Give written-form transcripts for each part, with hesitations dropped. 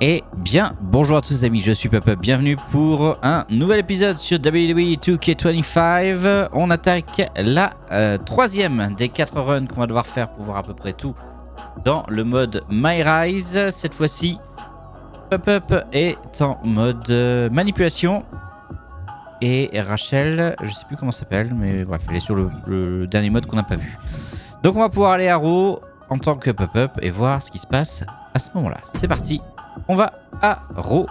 Et bien, bonjour à tous les amis, je suis Peup Peup, bienvenue pour un nouvel épisode sur WWE 2K25. On attaque la troisième des 4 runs qu'on va devoir faire pour voir à peu près tout dans le mode My Rise. Cette fois-ci, Peup Peup est en mode manipulation. Et Rachel, je sais plus comment ça s'appelle, mais bref, elle est sur le dernier mode qu'on n'a pas vu. Donc on va pouvoir aller à Raw en tant que Peup Peup et voir ce qui se passe à ce moment-là. C'est parti, on va à Raw.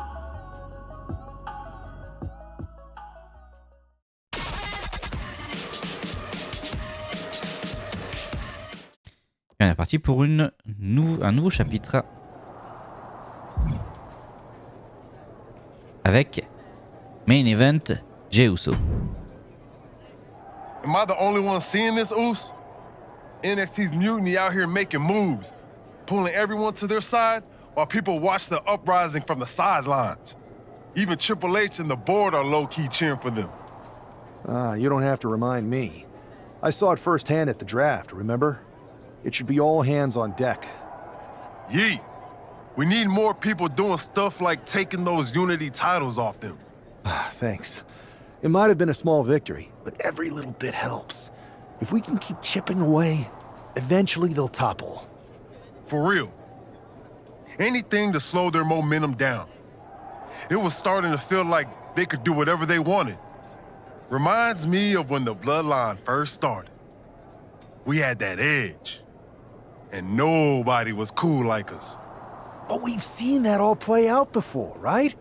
On est parti pour un nouveau chapitre avec Main Event Jey Uso. Am I the only one seeing this, Oos? NXT's Mutiny out here making moves, pulling everyone to their side while people watch the uprising from the sidelines. Even Triple H and the board are low-key cheering for them. You don't have to remind me. I saw it firsthand at the draft, remember? It should be all hands on deck. Yeet. We need more people doing stuff like taking those Unity titles off them. Thanks. It might have been a small victory, but every little bit helps. If we can keep chipping away, eventually they'll topple. For real. Anything to slow their momentum down. It was starting to feel like they could do whatever they wanted. Reminds me of when the Bloodline first started. We had that edge. And nobody was cool like us. But we've seen that all play out before, right?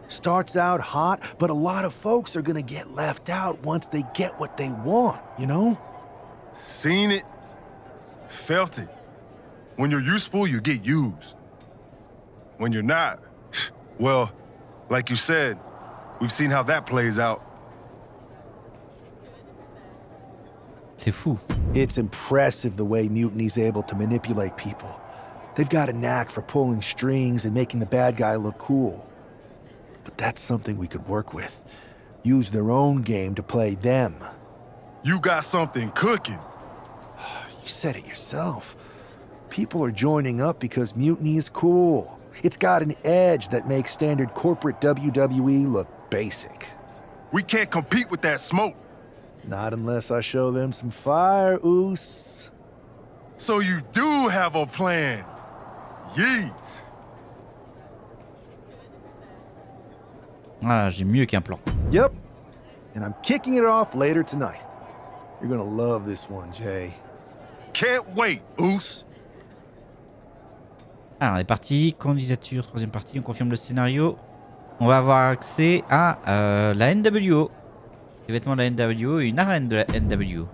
Starts out hot, but a lot of folks are gonna get left out once they get what they want, you know? Seen it. Felt it. When you're useful, you get used. When you're not, well, like you said, we've seen how that plays out. C'est fou. It's impressive the way Mutiny's able to manipulate people. They've got a knack for pulling strings and making the bad guy look cool. But that's something we could work with. Use their own game to play them. You got something cooking. You said it yourself. People are joining up because Mutiny is cool. It's got an edge that makes standard corporate WWE look basic. We can't compete with that smoke. Not unless I show them some fire, Oos. So you do have a plan. Yeet. Ah, j'ai mieux qu'un plan. Yep. And I'm kicking it off later tonight. You're gonna love this one, Jay. Can't wait, Oos. Alors, on est parti. Candidature, troisième partie. On confirme le scénario. On va avoir accès à la NWO. Les vêtements de la NWO et une arène de la NWO.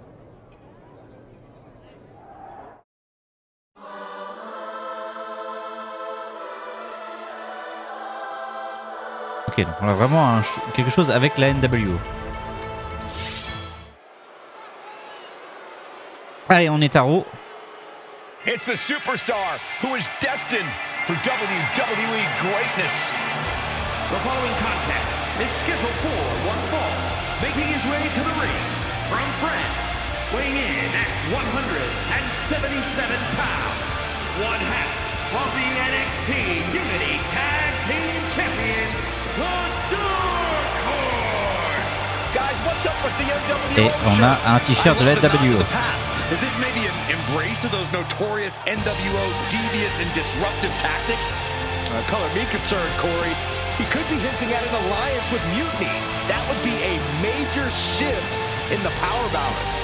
Ok, donc on a vraiment quelque chose avec la NWO. Allez, on est à Raw. It's the superstar who is destined for WWE greatness. The following contest is scheduled for one fall, making his way to the ring from France, weighing in at 177 pounds, one half of the NXT Unity Tag Team Champions, the Dark Horse. Guys, what's up with the NWO? Et on a un t-shirt de la NWO. Is this maybe an embrace of those notorious NWO devious and disruptive tactics? Color me concerned, Corey. He could be hinting at an alliance with Mutiny. That would be a major shift in the power balance.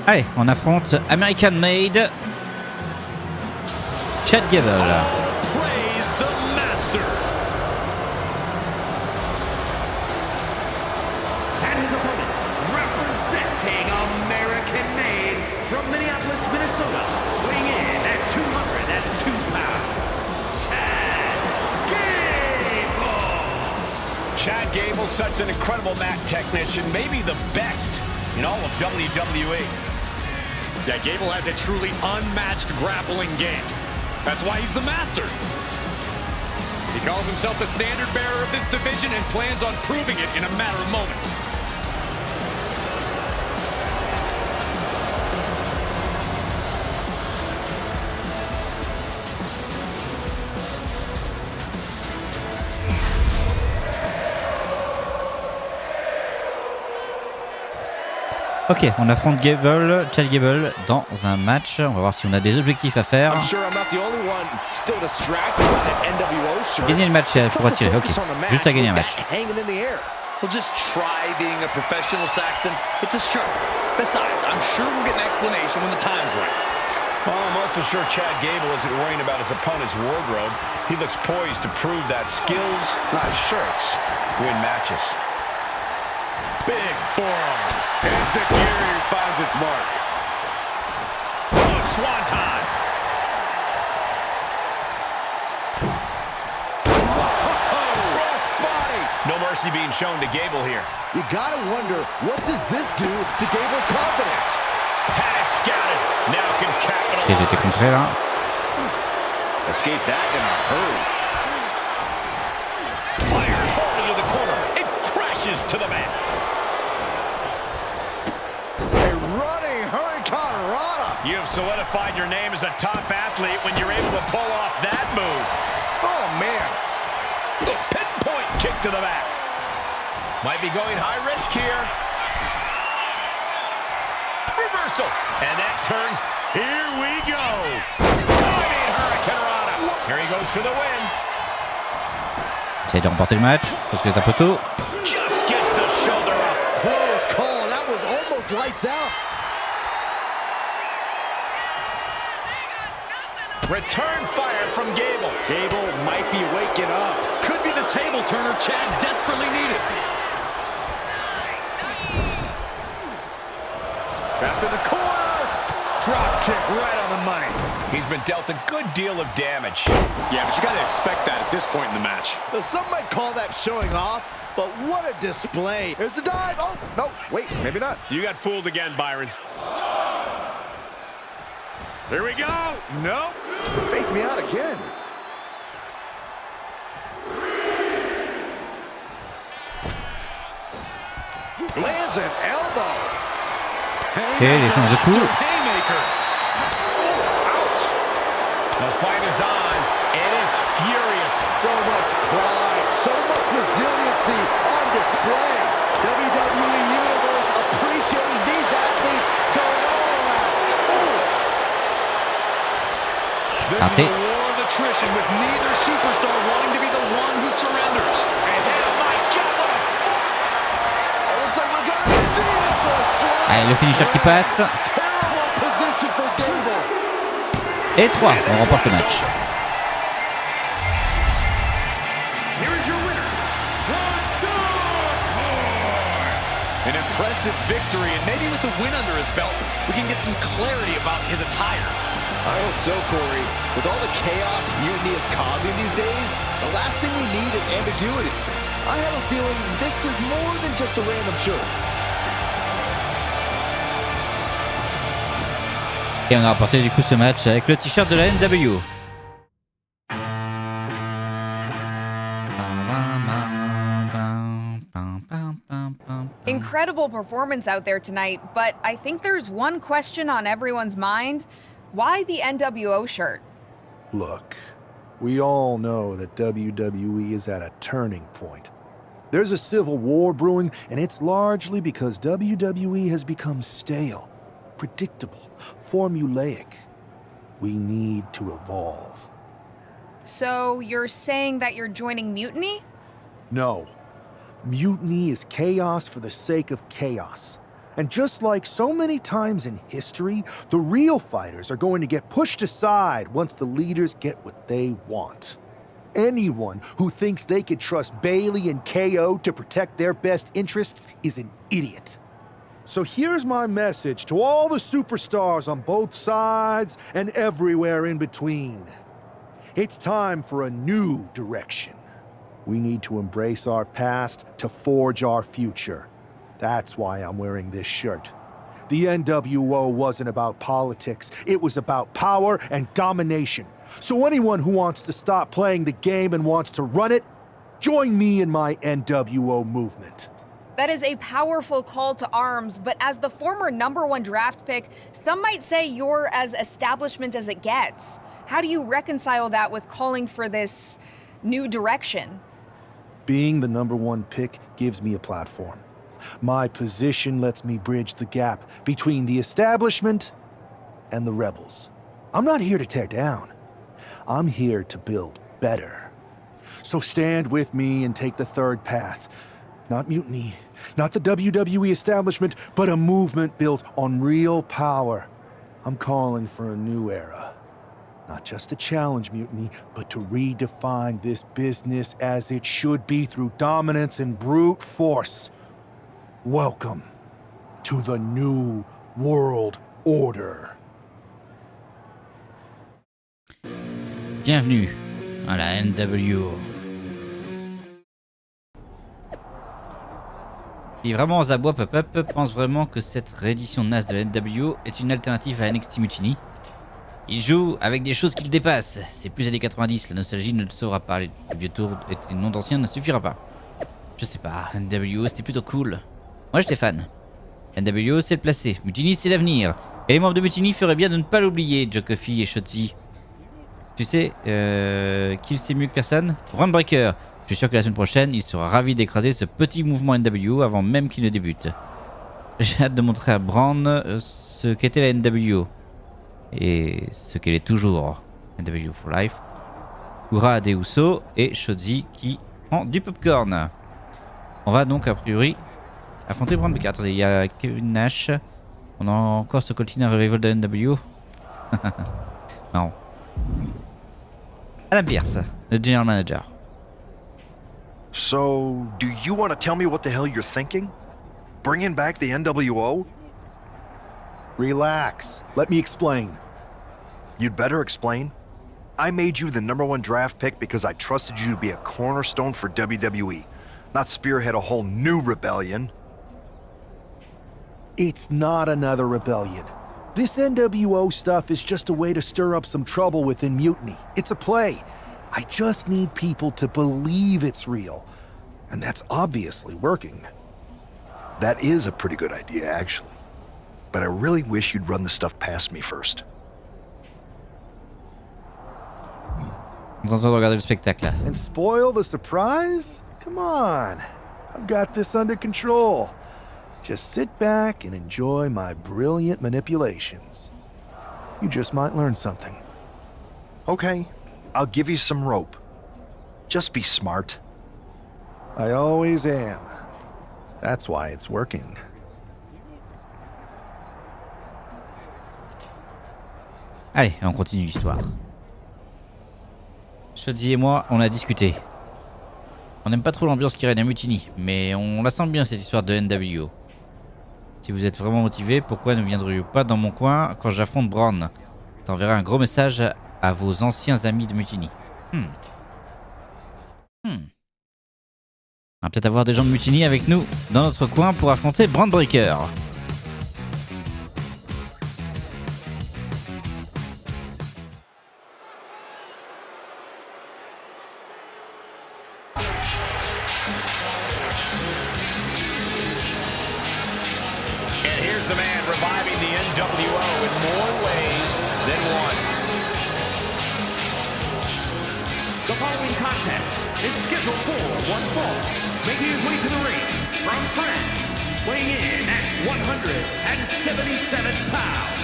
Allez, on affronte American Made Chad Gable. Praise the master. And his opponent, representing American Made from Minneapolis, Minnesota, weighing in at 202 pounds, Chad Gable. Chad Gable's such an incredible mat technician, maybe the best in all of WWE. Yeah, Gable has a truly unmatched grappling game. That's why he's the master. He calls himself the standard bearer of this division and plans on proving it in a matter of moments. Ok, on affronte Gable, Chad Gable dans un match. On va voir si on a des objectifs à faire. Gagner le match pour attirer, ok. Juste à gagner un match. Well, just try being a professional, Saxton. It's a shirt. Besides, I'm sure we'll get an explanation when the time's right. Well, I'm also sure Chad Gable isn't worrying about his opponent's wardrobe. He looks poised to prove that skills, not shirts, win matches. Big forearm. Enziguri finds its mark. Oh, swanton. Cross body. No mercy being shown to Gable here. You gotta wonder, what does this do to Gable's confidence? Had it scouted. Now can capitalize. Ok, j'ai été contré là. Escape that in a hurry. Fired hard into the corner. It crashes to the mat. A running hurricane rana. You have solidified your name as a top athlete when you're able to pull off that move. Oh, man. The pinpoint kick to the back. Might be going high risk here. Reversal. And that turns. Here we go. Diving hurricane rana. Here he goes for the win. Essaye de remporter le match parce que t'as un peu tôt. Just gets the shoulder up. Close call. That was almost lights out. Return fire from Gable. Gable might be waking up. Could be the table turner Chad desperately needed. Trapped in the corner. Drop kick right on the money. He's been dealt a good deal of damage. Yeah, but you got to expect that at this point in the match. Some might call that showing off, but what a display. There's the dive. Oh, no, wait, maybe not. You got fooled again, Byron. Here we go. Nope. Fake me out again. Lands an elbow. Ok, l'échange de coups. Haymaker. Ouch. The fight is on, and it's furious. So much pride, so much resiliency on display. WWE Universe appreciating these athletes going all out. This Raté. is a war of attrition with neither superstar wanting to be the one who surrenders. And oh my God, what a fuck! It looks like we're gonna see it for a slide. Allez, le finisher qui passe. Terrible position for Gable. Et 3, on remporte le match. Here's your winner, the Dark Horse. An impressive victory, and maybe with the win under his belt, we can get some clarity about his attire. I hope so, Corey. With all the chaos Mutiny is causing these days, the last thing we need is ambiguity. I have a feeling this is more than just a random shirt. Et on a remporté du coup ce match avec le t-shirt de la NW. Incredible performance out there tonight, but I think there's one question on everyone's mind. Why the NWO shirt? Look, we all know that WWE is at a turning point. There's a civil war brewing, and it's largely because WWE has become stale, predictable, formulaic. We need to evolve. So you're saying that you're joining Mutiny? No. Mutiny is chaos for the sake of chaos. And just like so many times in history, the real fighters are going to get pushed aside once the leaders get what they want. Anyone who thinks they could trust Bayley and KO to protect their best interests is an idiot. So here's my message to all the superstars on both sides and everywhere in between. It's time for a new direction. We need to embrace our past to forge our future. That's why I'm wearing this shirt. The NWO wasn't about politics. It was about power and domination. So anyone who wants to stop playing the game and wants to run it, join me in my NWO movement. That is a powerful call to arms, but as the former #1 draft pick, some might say you're as establishment as it gets. How do you reconcile that with calling for this new direction? Being the #1 pick gives me a platform. My position lets me bridge the gap between the establishment and the rebels. I'm not here to tear down. I'm here to build better. So stand with me and take the third path. Not mutiny, not the WWE establishment, but a movement built on real power. I'm calling for a new era. Not just to challenge mutiny, but to redefine this business as it should be through dominance and brute force. Welcome to the New World Order. Bienvenue à la NWO. Et vraiment aux abois, Peup Peup pense vraiment que cette réédition naze de la NWO est une alternative à NXT Mutiny. Il joue avec des choses qui le dépassent. C'est plus années 90, la nostalgie ne le sauvera pas. Les vieux tours et les noms d'anciens ne suffira pas. Je sais pas, NWO c'était plutôt cool. Moi j'étais fan. NWO c'est le placé, Mutiny c'est l'avenir. Et les membres de Mutiny feraient bien de ne pas l'oublier, Joe Coffey et Shotzi. Tu sais, qui le sait mieux que personne? Breaker. Je suis sûr que la semaine prochaine, il sera ravi d'écraser ce petit mouvement NWO avant même qu'il ne débute. J'ai hâte de montrer à Brand ce qu'était la NWO. Et ce qu'elle est toujours. NWO for Life. Ura des Usos et Shotzi qui prend du popcorn. On va donc a priori affronter Brand Breaker. Attendez, il y a Kevin Nash. On a encore ce coltine revival de NWO. Non. Adam Pierce, le general manager. So, do you want to tell me what the hell you're thinking? Bringing back the NWO? Relax. Let me explain. You'd better explain. I made you the #1 draft pick because I trusted you to be a cornerstone for WWE, not spearhead a whole new rebellion. It's not another rebellion. This NWO stuff is just a way to stir up some trouble within Mutiny. It's a play. I just need people to believe it's real. And that's obviously working. That is a pretty good idea, actually. But I really wish you'd run the stuff past me first. On est en train de regarder le spectacle là. And spoil the surprise? Come on. I've got this under control. Just sit back and enjoy my brilliant manipulations. You just might learn something. Okay, I'll give you some rope. Just be smart. I always am. That's why it's working. Allez, on continue l'histoire. Shotzi et moi, on a discuté. On n'aime pas trop l'ambiance qui règne à Mutiny, mais on la sent bien cette histoire de NWO. Si vous êtes vraiment motivé, pourquoi ne viendriez-vous pas dans mon coin quand j'affronte Braun? Ça enverra un gros message à vos anciens amis de Mutiny. On va peut-être avoir des gens de Mutiny avec nous dans notre coin pour affronter Brand Breaker. The man reviving the NWO in more ways than one. The following contest is scheduled for one fall, making his way to the ring from France, weighing in at 177 pounds,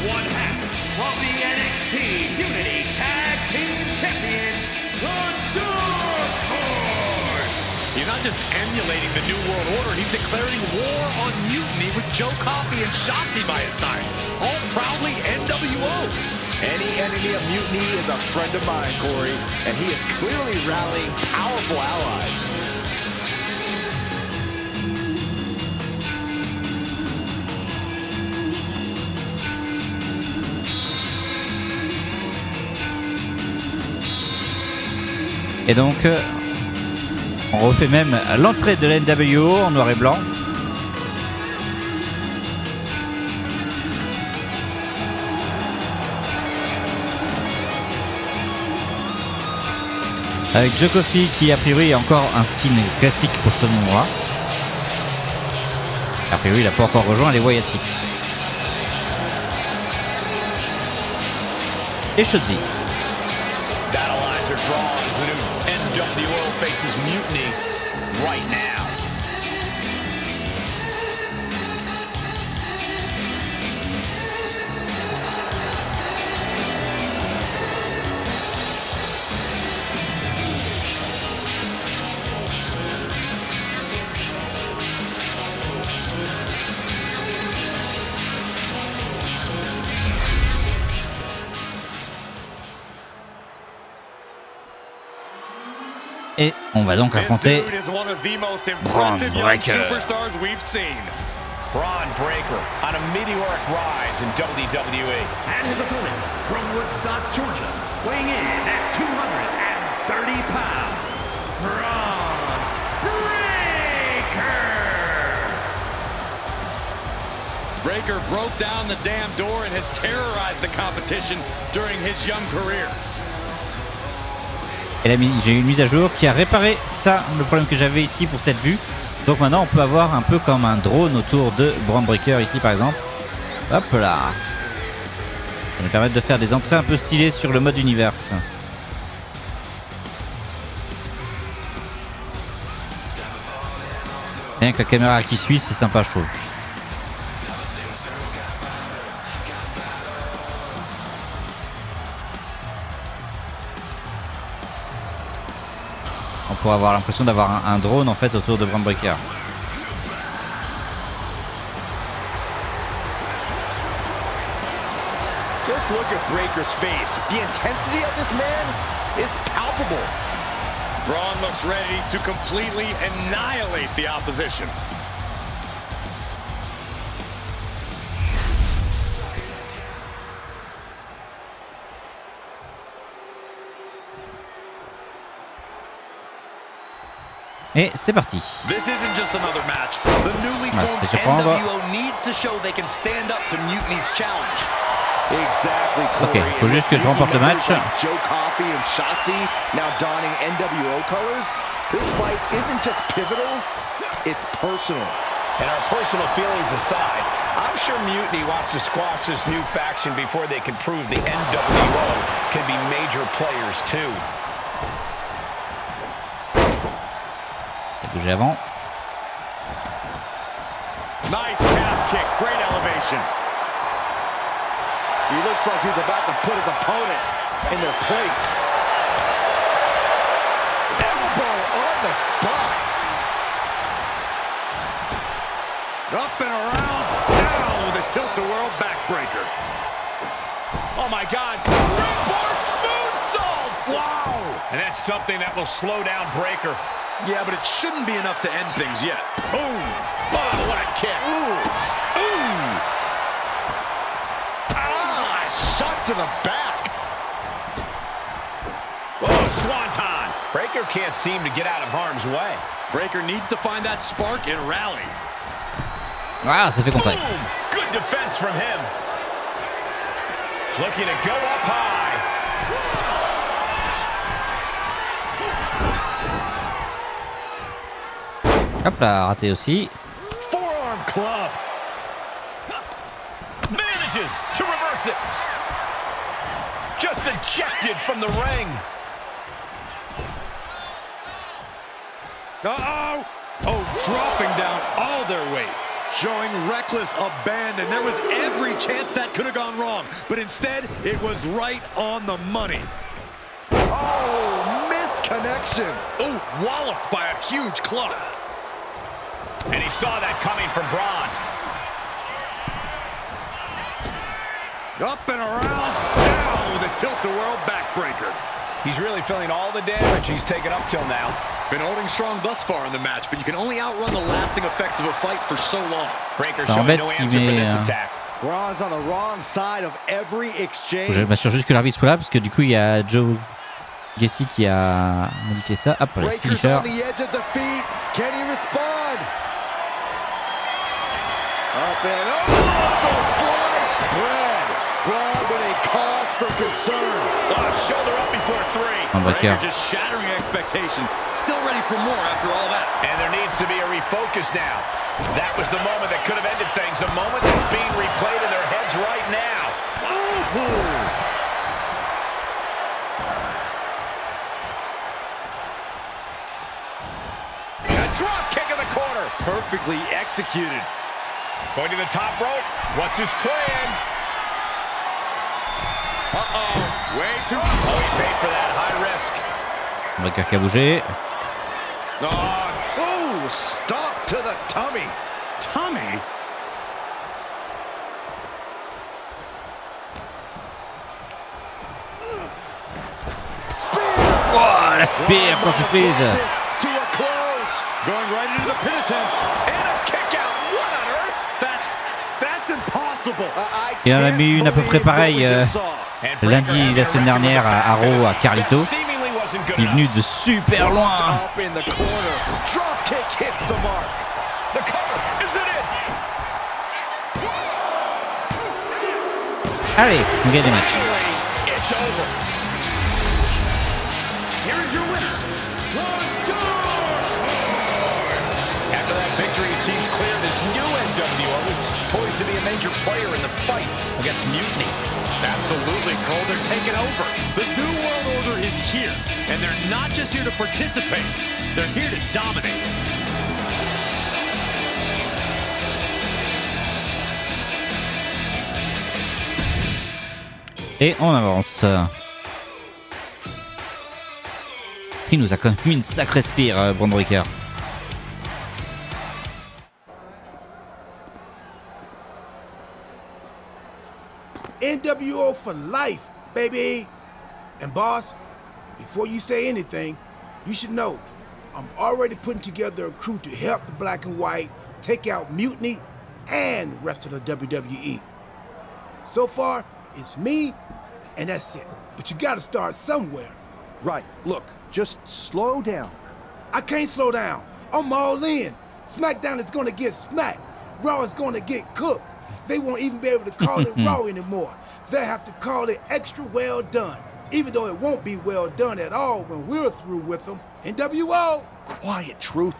one half of the NXT Unity Tag Team Champions, the Dark Horse. He's not just emulating the New World Order, he's declaring war on Mutiny with Joe Coffey and Shotzi by his side. All proudly NWO. Any enemy of Mutiny is a friend of mine, Corey, and he is clearly rallying powerful allies. Et donc, On refait même l'entrée de l'NWO en noir et blanc. Avec Joe Coffey qui a priori est encore un skin classique pour ce moment-là. A priori il n'a pas encore rejoint les Wyatt Six. Et Shotzi. Battle lines are drawn. The new NWO faces Mutiny right now. Et on va donc affronter Braun Breaker. Braun Breaker on a meteoric rise in WWE. And his opponent from Woodstock, Georgia, weighing in at 230 pounds, Braun Breaker! Breaker broke down the damn door and has terrorized the competition during his young career. Et là, j'ai eu une mise à jour qui a réparé ça, le problème que j'avais ici pour cette vue. Donc maintenant on peut avoir un peu comme un drone autour de Braun Breaker ici par exemple. Hop là. Ça va nous permettre de faire des entrées un peu stylées sur le mode universe. Rien que la caméra qui suit, c'est sympa je trouve. Pour avoir l'impression d'avoir un drone en fait autour de Braun Breaker. Just look at Breaker's face. The intensity of this man is palpable. Braun looks ready to completely annihilate the opposition. Et c'est parti. This isn't just another match. The newly formed NWO needs to show they can stand up to Mutiny's challenge. Exactly, Ok, il faut juste que je remporte le match. Joe Coffey and Shotzi now donning NWO colors. This fight isn't just pivotal, it's personal. And our personal feelings aside, I'm sure Mutiny wants to squash this new faction before they can prove the NWO can be major players too. Bouger avant. Nice calf kick, great elevation. He looks like he's about to put his opponent in their place. Elbow on the spot. Up and around, down with a tilt-a-whirl backbreaker. Oh my God, springboard moonsault! Wow! And that's something that will slow down Breaker. Yeah, but it shouldn't be enough to end things yet. Boom! Oh, what a kick! Ooh! Ooh! Ah, shot to the back. Oh, swanton! Breaker can't seem to get out of harm's way. Breaker needs to find that spark and rally. Ah, ça fait contrer. Boom! Good defense from him. Looking to go up high. Hop là, raté aussi. Forearm club. Manages to reverse it. Just ejected from the ring. Uh-oh. Oh, dropping down all their weight. Showing reckless abandon. There was every chance that could have gone wrong. But instead, it was right on the money. Oh, missed connection. Oh, walloped by a huge club. And he saw that coming from Braun. Up and around, down with a tilt-a-whirl backbreaker. He's really feeling all the damage he's taken up till now. Been holding strong thus far in the match, but you can only outrun the lasting effects of a fight for so long. Breaker showing no answer for this attack. Braun's on the wrong side of every exchange. Je m'assure juste que l'arbitre soit là parce que du coup il y a Joe Gacy qui a modifié ça. Hop, le finisher. Breaker. Just shattering expectations. Still ready for more after all that. And there needs to be a refocus now. That was the moment that could have ended things. A moment that's being replayed in their heads right now. A drop kick in the corner. Perfectly executed. Going to the top rope. What's his plan? Way too... Oh, he paid for that. High risk. Breaker qui a bougé. Oh, stop to the tummy. Tommy? Oh, la spear pour surprise. Going right into the pin attempt. And a kick out. What on earth? That's impossible. Il en a mis une à peu près pareille lundi la semaine dernière à Raw à Carlito. Il est venu de super loin. Allez, on gagne des matchs. After that victory, it seems clear this new NWO is poised to be a major player in the fight against Mutiny. Absolutely, Cole. They're taking over. The New World Order is here, and they're not just here to participate. They're here to dominate. Et on avance. Il nous a quand même mis une sacrée spire, Braun Breaker. NWO for life, baby. And boss, before you say anything, you should know I'm already putting together a crew to help the Black and White take out Mutiny and the rest of the WWE. So far, it's me, and that's it. But you gotta start somewhere. Right, look, just slow down. I can't slow down. I'm all in. SmackDown is gonna get smacked. Raw is gonna get cooked. They won't even be able to call it Raw anymore. They'll have to call it extra well done, even though it won't be well done at all when we're through with them. NWO! Quiet, Truth.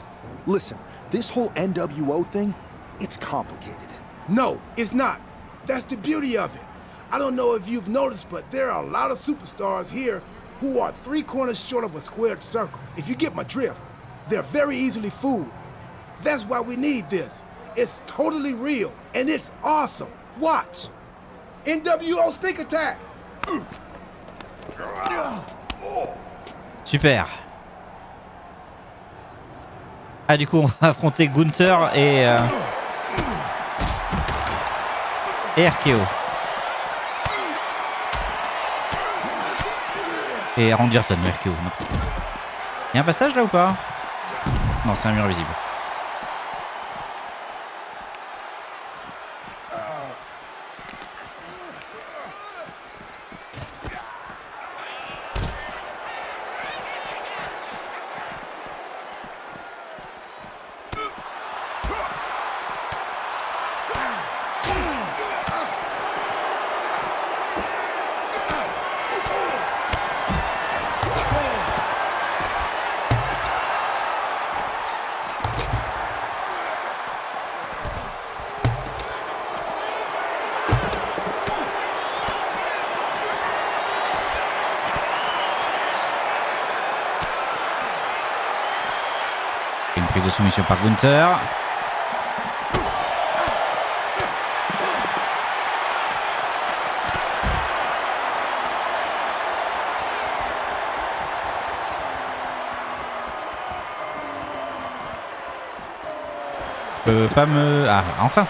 Listen, this whole NWO thing, it's complicated. No, it's not. That's the beauty of it. I don't know if you've noticed, but there are a lot of superstars here who are 3 corners short of a squared circle. If you get my drift, they're very easily fooled. That's why we need this. It's totally real, and it's awesome. Watch. NWO Sneak Attack. Super. Ah, du coup, on va affronter Gunther et RKO. Et Randy Orton, RKO. Il y a un passage là ou pas? Non, c'est un mur invisible. Une prise de soumission par Gunther. Je peux pas me... Ah, enfin.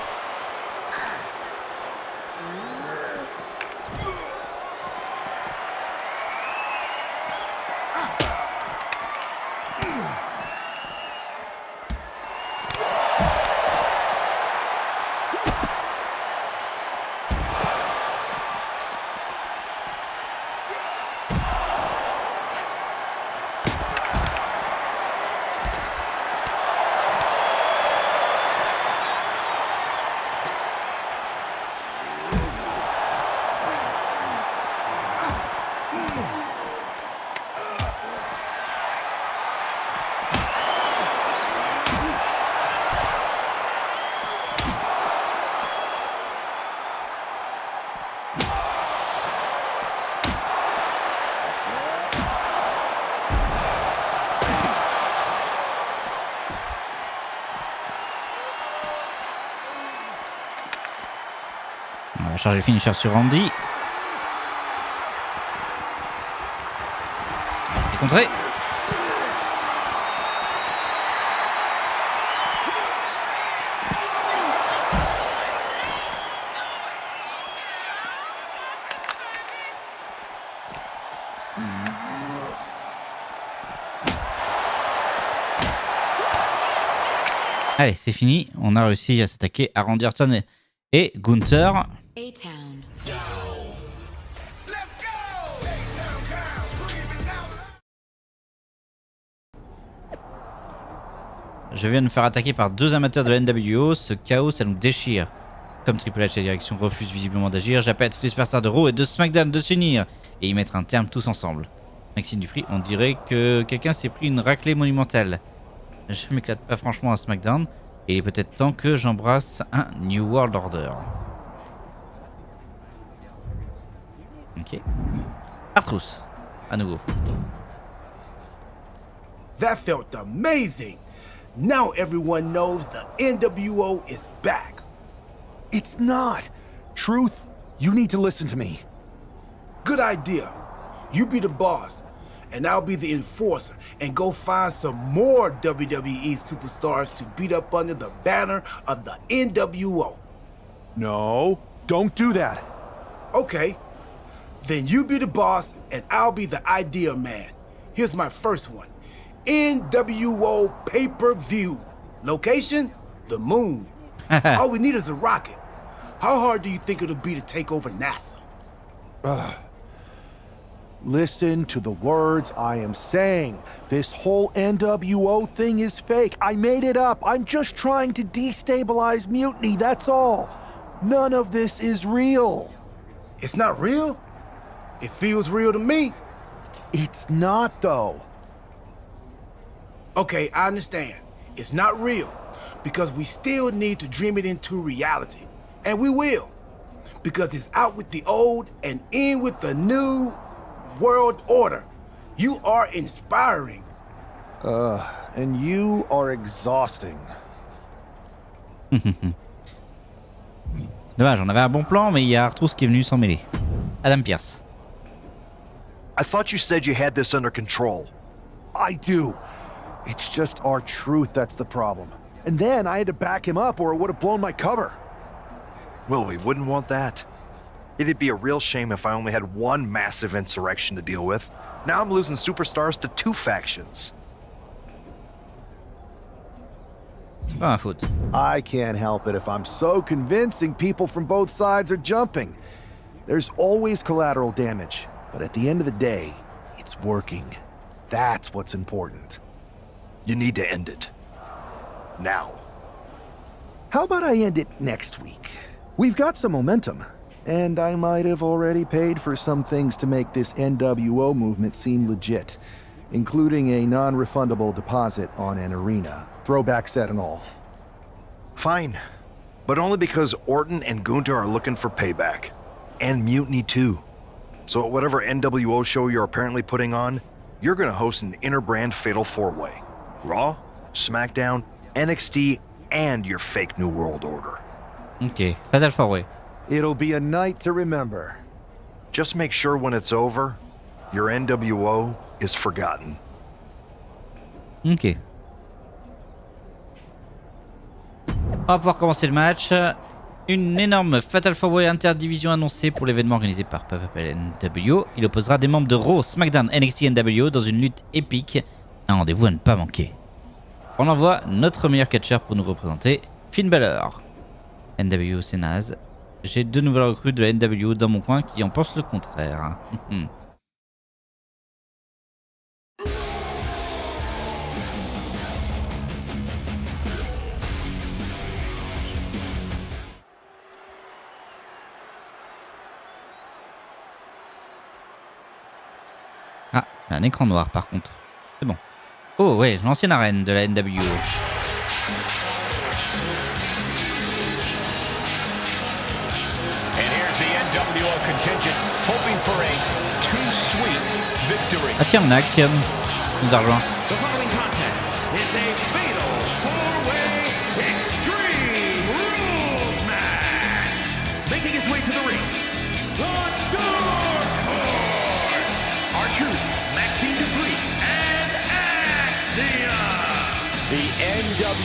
va charger le finisher sur Randy. C'est contré. Allez, c'est fini. On a réussi à s'attaquer à Randy Orton et Gunther. Je viens de me faire attaquer par 2 amateurs de la NWO. Ce chaos, ça nous déchire. Comme Triple H, la direction refuse visiblement d'agir. J'appelle tous les superstars de Raw et de SmackDown de s'unir et y mettre un terme tous ensemble. Maxime Dupri, on dirait que quelqu'un s'est pris une raclée monumentale. Je m'éclate pas franchement à SmackDown. Et il est peut-être temps que j'embrasse un New World Order. Ok. Artrousse, à nouveau. That felt amazing. Now everyone knows the NWO is back. It's not. Truth, you need to listen to me. Good idea. You be the boss, and I'll be the enforcer and go find some more WWE superstars to beat up under the banner of the NWO. No, don't do that. Okay. Then you be the boss, and I'll be the idea man. Here's my first one. NWO pay-per-view. Location? The moon. All we need is a rocket. How hard do you think it'll be to take over NASA? Listen to the words I am saying. This whole NWO thing is fake. I made it up. I'm just trying to destabilize Mutiny, that's all. None of this is real. It's not real? It feels real to me. It's not, though. Okay, I understand. It's not real, because we still need to dream it into reality. And we will. Because it's out with the old and in with the new world order. You are inspiring. And you are exhausting. Dommage, on avait un bon plan, mais il y a Artrousse qui est venu s'en mêler. Adam Pierce. I thought you said you had this under control. I do. It's just our truth that's the problem. And then I had to back him up or it would have blown my cover. Well, we wouldn't want that. It'd be a real shame if I only had one massive insurrection to deal with. Now I'm losing superstars to 2 factions. C'est pas ma faute. I can't help it if I'm so convincing people from both sides are jumping. There's always collateral damage, but at the end of the day, it's working. That's what's important. You need to end it. Now. How about I end it next week? We've got some momentum, and I might have already paid for some things to make this NWO movement seem legit, including a non-refundable deposit on an arena, throwback set and all. Fine. But only because Orton and Gunther are looking for payback. And Mutiny too. So at whatever NWO show you're apparently putting on, you're gonna host an inter-brand fatal 4-way. Raw, SmackDown, NXT, and your fake New World Order. Ok, Fatal 4-way. It'll be a night to remember. Just make sure when it's over, your NWO is forgotten. Ok. On va pouvoir commencer le match. Une énorme Fatal 4-Way interdivision annoncée pour l'événement organisé par Peup Peup et NWO. Il opposera des membres de Raw, SmackDown, NXT et NWO dans une lutte épique. Un rendez-vous à ne pas manquer. On envoie notre meilleur catcheur pour nous représenter, Finn Balor. NWO c'est naze. J'ai 2 nouvelles recrues de la NWO dans mon coin qui en pensent le contraire. Ah, il y a un écran noir par contre. C'est bon. Oh ouais, l'ancienne arène de la NWO. And here's the NWO contingent hoping for a too sweet victory. Ah tiens, on a Axiom qui nous a rejoint. The following contest is a fatal 4-way Extreme Rules match. Making his way to the ring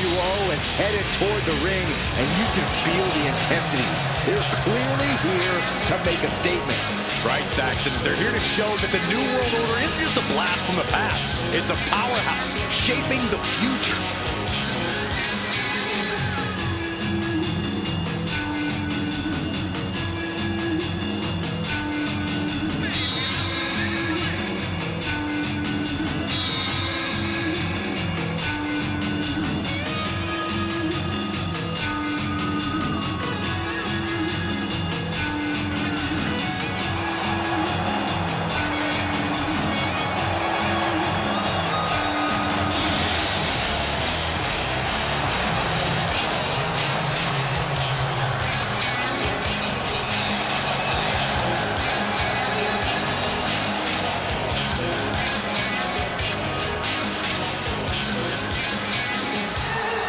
NWO is headed toward the ring, and you can feel the intensity. They're clearly here to make a statement. Right, Saxton. They're here to show that the New World Order isn't just a blast from the past. It's a powerhouse shaping the future.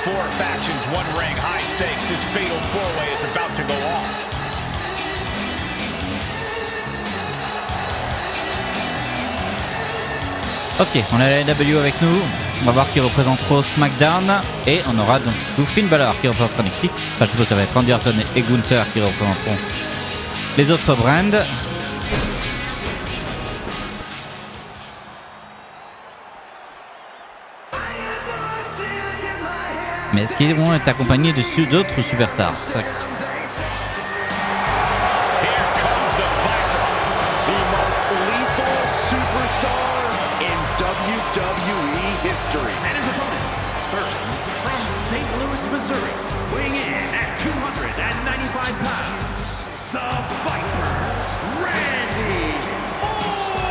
Four factions, one ring, high stakes. This fatal four-way is about to go off. Ok, on a la NW avec nous. On va voir qui représente Raw, SmackDown. Et on aura donc Finn Balor qui représentera NXT. Enfin, je suppose que ça va être Randy Orton et Gunther qui représenteront les autres brands. Mais est-ce qu'ils vont être accompagnés d'autres superstars? C'est ça la question. Here comes the Viper, the most lethal superstar in WWE history. And his opponents, first from St. Louis, Missouri, weighing in at 295 pounds, the Viper, Randy Orton.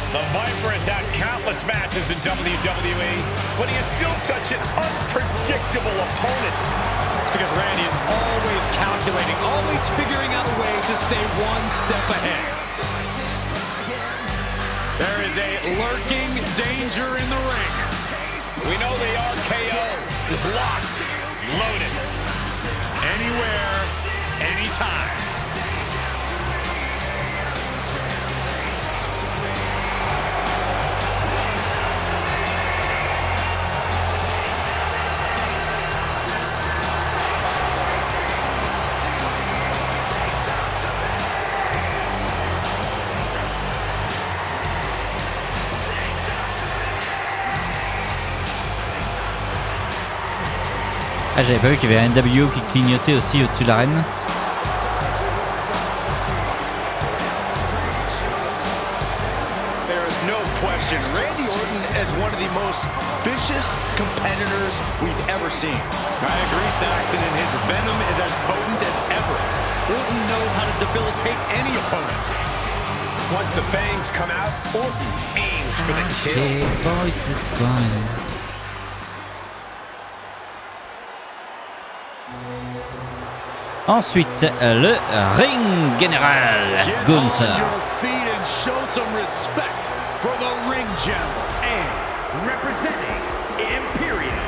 The Viper has had countless matches in WWE, but he is still such an unpredictable opponent. It's because Randy is always calculating, always figuring out a way to stay one step ahead. There is a lurking danger in the ring. We know the RKO is locked, loaded. Anywhere, anytime. Ah, j'avais pas vu qu'il y avait un NWO qui clignotait aussi au-dessus de l'arène. There is no question, Randy Orton is one of the most vicious competitors we've ever seen. I agree, Saxton, and his venom is as potent as ever. Orton knows how to debilitate any opponent. Once the fangs come out, Orton aims for the kill. Ensuite, le ring général, Gunther. Your feet and show some respect for the ring general. And representing Imperium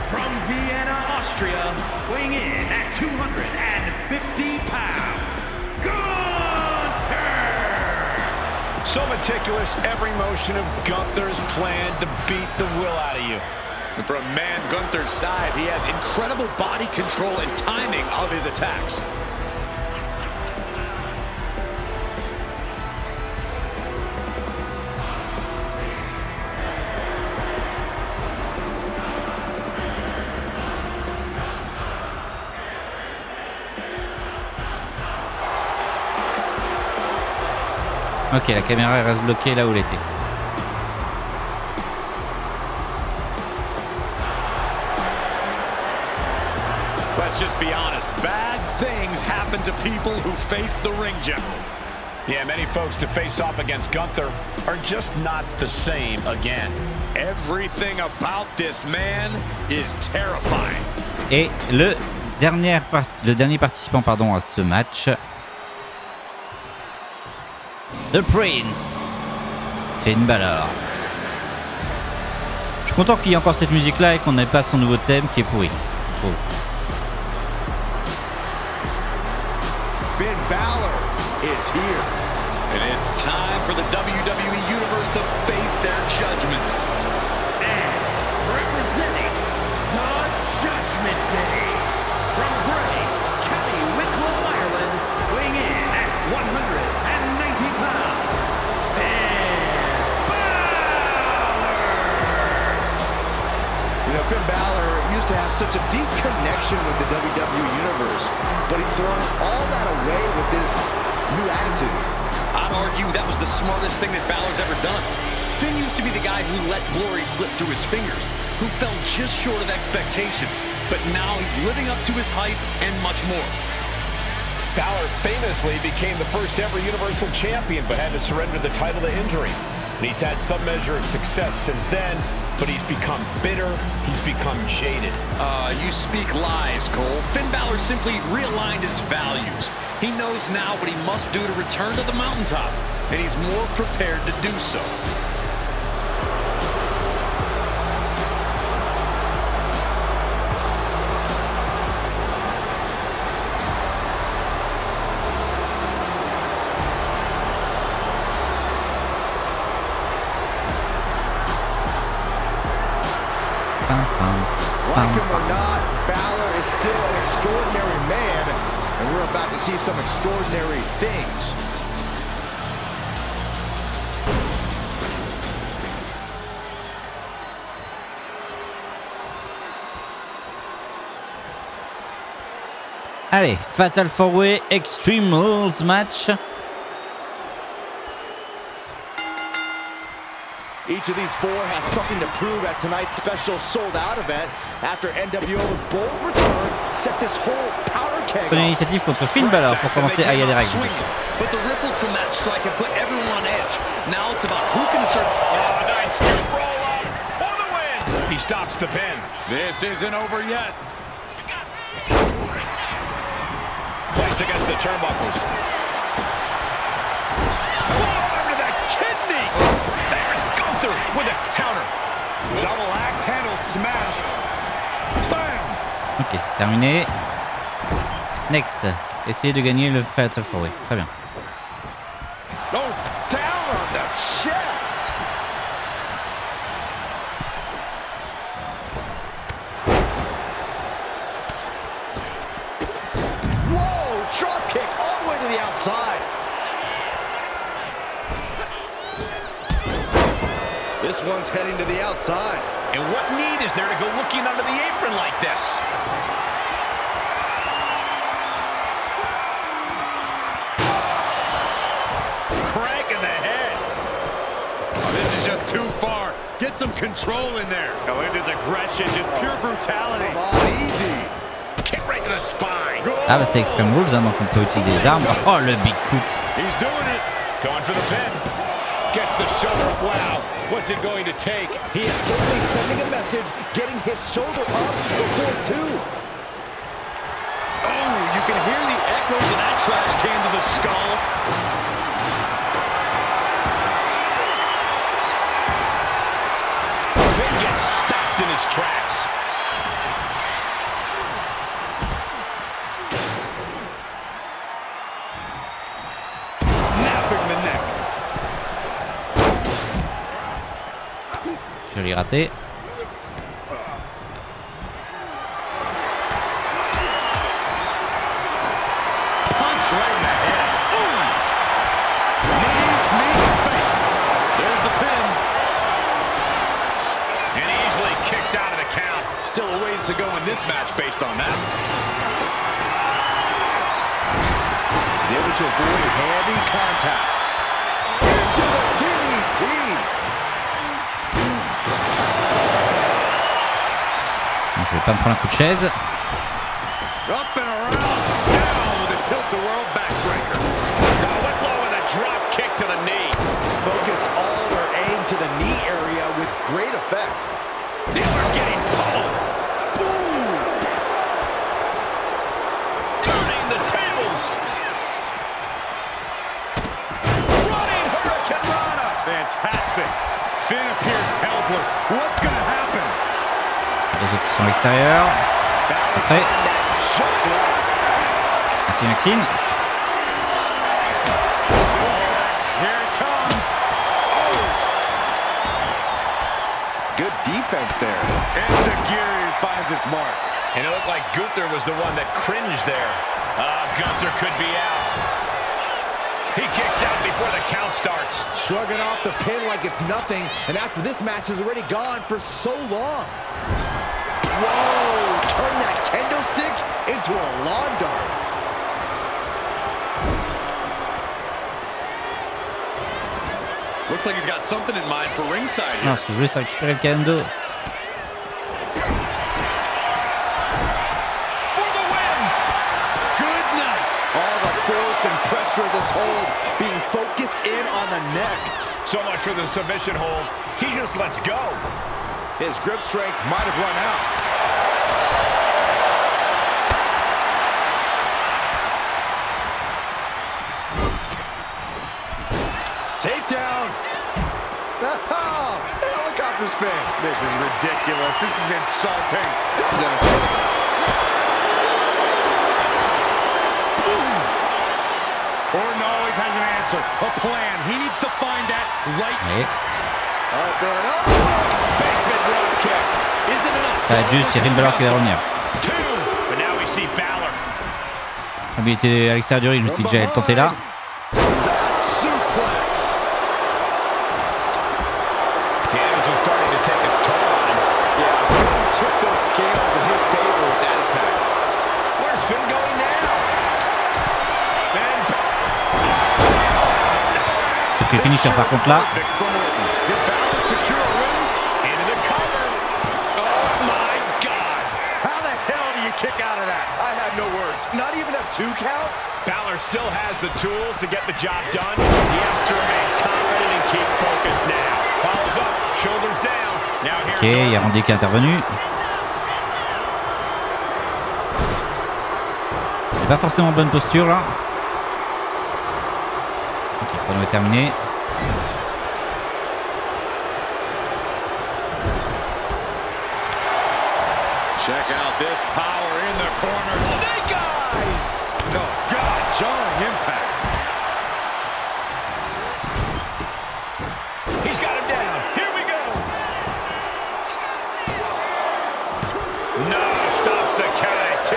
from Vienna, Austria, weighing in at 250 pounds, Gunther! So meticulous, every motion of Gunther's plan to beat the will out of you. And for a man Gunther's size, he has incredible body control and timing of his attacks. Ok, la caméra reste bloquée là où elle était. Let's just be honest, bad things happen to people who face the ring general. Yeah, many folks to face off against Gunther are just not the same again. Everything about this man is terrifying. Et le dernier participant à ce match, The Prince, Finn Balor. Je suis content qu'il y ait encore cette musique là et qu'on n'ait pas son nouveau thème qui est pourri, je trouve. Finn Balor is here. And it's time for the WWE Universe to face their judgment. And Finn Balor used to have such a deep connection with the WWE Universe, but he's thrown all that away with this new attitude. I'd argue that was the smartest thing that Balor's ever done. Finn used to be the guy who let glory slip through his fingers, who fell just short of expectations, but now he's living up to his hype and much more. Balor famously became the first ever Universal Champion, but had to surrender the title to injury. And he's had some measure of success since then, but he's become bitter, he's become jaded. You speak lies, Cole. Finn Balor simply realigned his values. He knows now what he must do to return to the mountaintop, and he's more prepared to do so. Like him or not, Balor is still an extraordinary man, and we're about to see some extraordinary things. Allez, Fatal 4-Way Extreme Rules match. Each of these four has something to prove at tonight's special sold-out event after NWO's bold return set this whole powder keg Prenez l'initiative contre Finn Balor pour commencer. Ah, il y a des règles. But the ripples from that strike have put everyone on edge. Now it's about who can assert. Oh, nice scoop roll up for the win. He stops the pin. This isn't over yet. Placed against the turnbuckles. Forearm to the kidney. There's Gunther with a counter. Double axe handle smash. Bam. Ok, c'est terminé. Next, essayez de gagner le Fatal 4-Way. Très bien. Oh, down on the chest. Whoa, drop kick all the way to the outside. This one's heading to the outside. And what need is there to go looking under the apron like this? Crank in the head. Oh, this is just too far. Get some control in there. Oh, it is aggression, just pure brutality. Come on, easy. Kick right to the spine. Ah bah c'est Extreme Rules, hein, donc on peut utiliser les armes. Oh, le big coup. He's doing it. Going for the pin. Gets the shoulder up. Wow. What's it going to take? He is certainly sending a message, getting his shoulder up before two. Oh, you can hear the echoes of that trash can to the skull. Finn gets stopped in his tracks. Snapping the neck. Je l'ai raté. Punch right in the head. Ooh. Knees, knee, face. There's the pin. And he easily kicks out of the count. Still a ways to go in this match based on that. He's able to avoid heavy contact. Into the DDT. Je vais pas me prendre un coup de chaise. Up and around, down with a tilt-a-whirl backbreaker. Went low with a drop kick to the knee. Focused all their aim to the knee area with great effect. Dealer getting pummeled. Ooh. Turning the tables. Running Hurricane Rana. Fantastic. Finn appears helpless. What's going to happen? Les autres qui sont à l'extérieur. Après. Merci Maxine. Here it comes. Oh. Good defense there. And Zagiri finds its mark. And it looked like Gunther was the one that cringed there. Gunther could be out. He kicks out before the count starts. Shrugging off the pin like it's nothing, and after this match is already gone for so long. Whoa! Turn that kendo stick into a lawn dart. Looks like he's got something in mind for ringside here. Non, c'est juste récupérer le kendo. For the win! Good night! All the force and pressure of this hold being focused in on the neck. So much for the submission hold. He just lets go. His grip strength might have run out. Takedown. Oh, an helicopter spin. This is ridiculous. This is insulting. This is entertaining. Orton always has an answer, a plan. He needs to find that right Mais Basement drop kick. Is it enough? ça va être juste, il y a Finn Balor qui va revenir. Two. But now we see Balor. Comme il était à l'extérieur du ring, je me suis dit que j'allais le tenter là. Suplex. Damage is starting to take its toll on him. Yeah, Finn tipped those scales in his favor with that attack. Where's Finn going now? And C'est pris le finisher par contre là. Vic from Orton. Did Balor secure a ring? Into the cover. Oh my God. How the hell do you kick out of that? I have no words. Not even a 2 count? Balor still has the tools to get the job done. He has to remain confident and keep focused now. Follows up, shoulders down. Now here's Ok, il y a Randy qui est intervenu. C'est pas forcément bonne posture là. Ok, le chrono est terminé. Check out this power in the corner. Snake eyes! Oh, God, jarring impact. He's got him down. Here we go. No, stops the count at 2.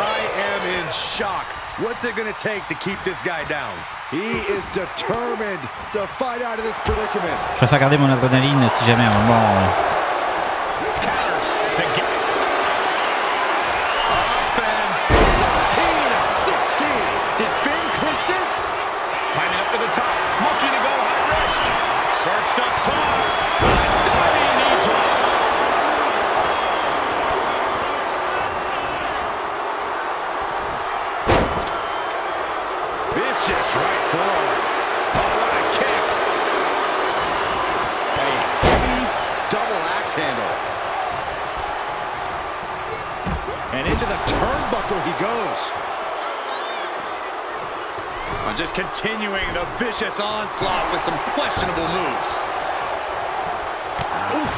I am in shock. What's it going to take to keep this guy down? He is determined to fight out of this predicament. Je préfère garder mon adrénaline si jamais à un moment. Counters to get 16. Did Finn clinch this? Climbing up to the top. Looking to go high risk. Perched up top. Diving knee drop. Vicious right forward. Oh, what a kick. A heavy double axe handle. And into the turnbuckle he goes. Just continuing the vicious onslaught with some questionable moves. Oof.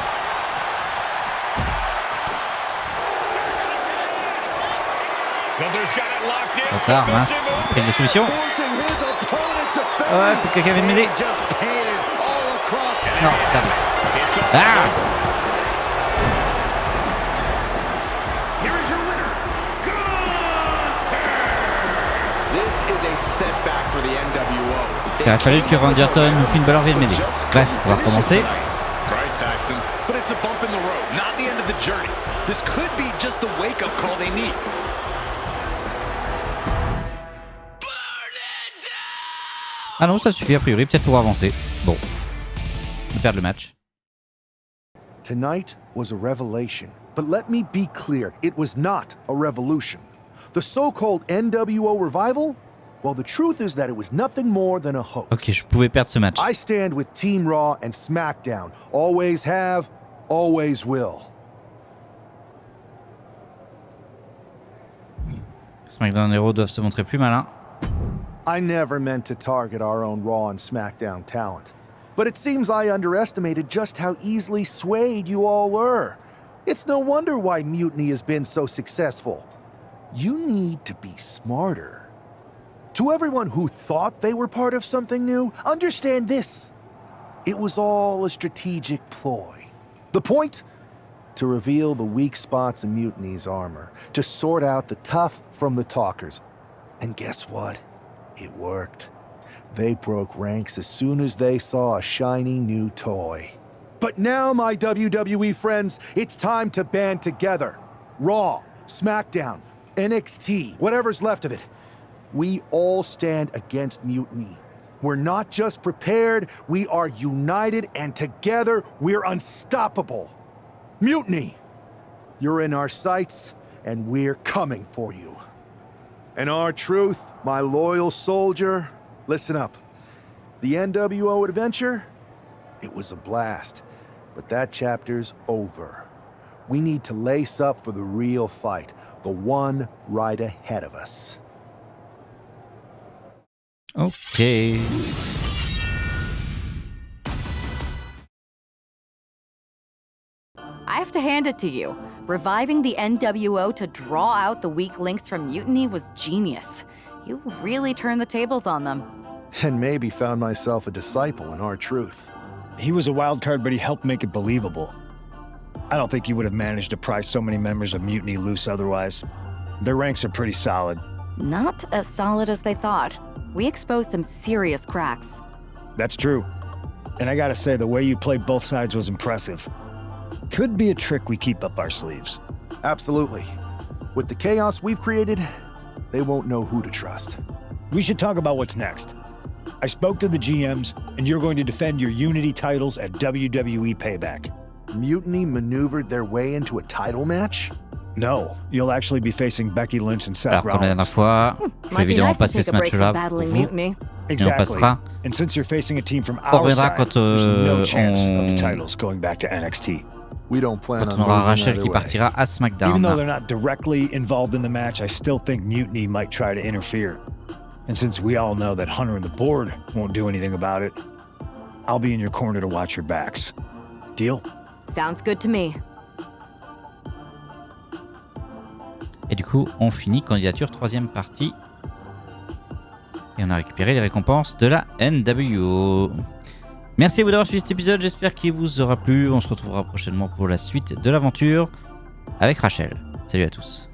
Gunther's got it locked in. Comme ça, mince. Prise de soumission. Forcing his opponent to fail. Ouais, faut que quelqu'un vienne m'aider. Just painted all across. Non, pardon. It's all Ah! Here is your winner, Gunther! This is a setback for the NWO. Il a fallu que Randy Orton ou Finn Balor viennent m'aider. Bref, on va recommencer. Right, Saxton. But it's a bump in the road, not the end of the journey. This could be just the wake-up call they need. Ah non, ça suffit a priori, peut-être pour avancer. Bon, on va perdre le match. Tonight was a revelation. But let me be clear, it was not a revolution. The so-called NWO revival? Well, the truth is that it was nothing more than a hoax. Ok, je pouvais perdre ce match. I stand with Team Raw and SmackDown. Always have, always will. SmackDown et Raw doivent se montrer plus malins. I never meant to target our own Raw and SmackDown talent. But it seems I underestimated just how easily swayed you all were. It's no wonder why Mutiny has been so successful. You need to be smarter. To everyone who thought they were part of something new, understand this. It was all a strategic ploy. The point? To reveal the weak spots in Mutiny's armor, to sort out the tough from the talkers. And guess what? It worked. They broke ranks as soon as they saw a shiny new toy. But now, my WWE friends, it's time to band together. Raw, SmackDown, NXT, whatever's left of it. We all stand against Mutiny. We're not just prepared, we are united, and together we're unstoppable. Mutiny! You're in our sights, and we're coming for you. And our truth, my loyal soldier, listen up. The NWO adventure? It was a blast, but that chapter's over. We need to lace up for the real fight, the one right ahead of us. Ok. I have to hand it to you. Reviving the NWO to draw out the weak links from Mutiny was genius. You really turned the tables on them. And maybe found myself a disciple in our truth. He was a wild card, but he helped make it believable. I don't think you would have managed to pry so many members of Mutiny loose otherwise. Their ranks are pretty solid. Not as solid as they thought. We exposed some serious cracks. That's true. And I gotta say, the way you played both sides was impressive. Could be a trick we keep up our sleeves. Absolutely. With the chaos we've created, they won't know who to trust. We should talk about what's next. I spoke to the GMs, and you're going to defend your Unity titles at WWE Payback. Mutiny maneuvered their way into a title match? No, you'll actually be facing Becky Lynch and Seth Alors comme la Rollins. dernière fois, je vais évidemment passer ce match-là pour vous. Exactly. passera. And since you're facing a team from On our reviendra side, quand there's no chance of on the titles going back to NXT. We don't plan Quand on on aura losing Rachel either qui way. partira à Even though they're SmackDown. not directly involved in the match, I still think Mutiny might try to interfere. And since we all know that Hunter and the board won't do anything about it, I'll be in your corner to watch your backs. Deal? Sounds good to me. Et du coup, on finit candidature troisième partie. Et on a récupéré les récompenses de la NWO. Merci à vous d'avoir suivi cet épisode, j'espère qu'il vous aura plu. On se retrouvera prochainement pour la suite de l'aventure avec Rachel. Salut à tous.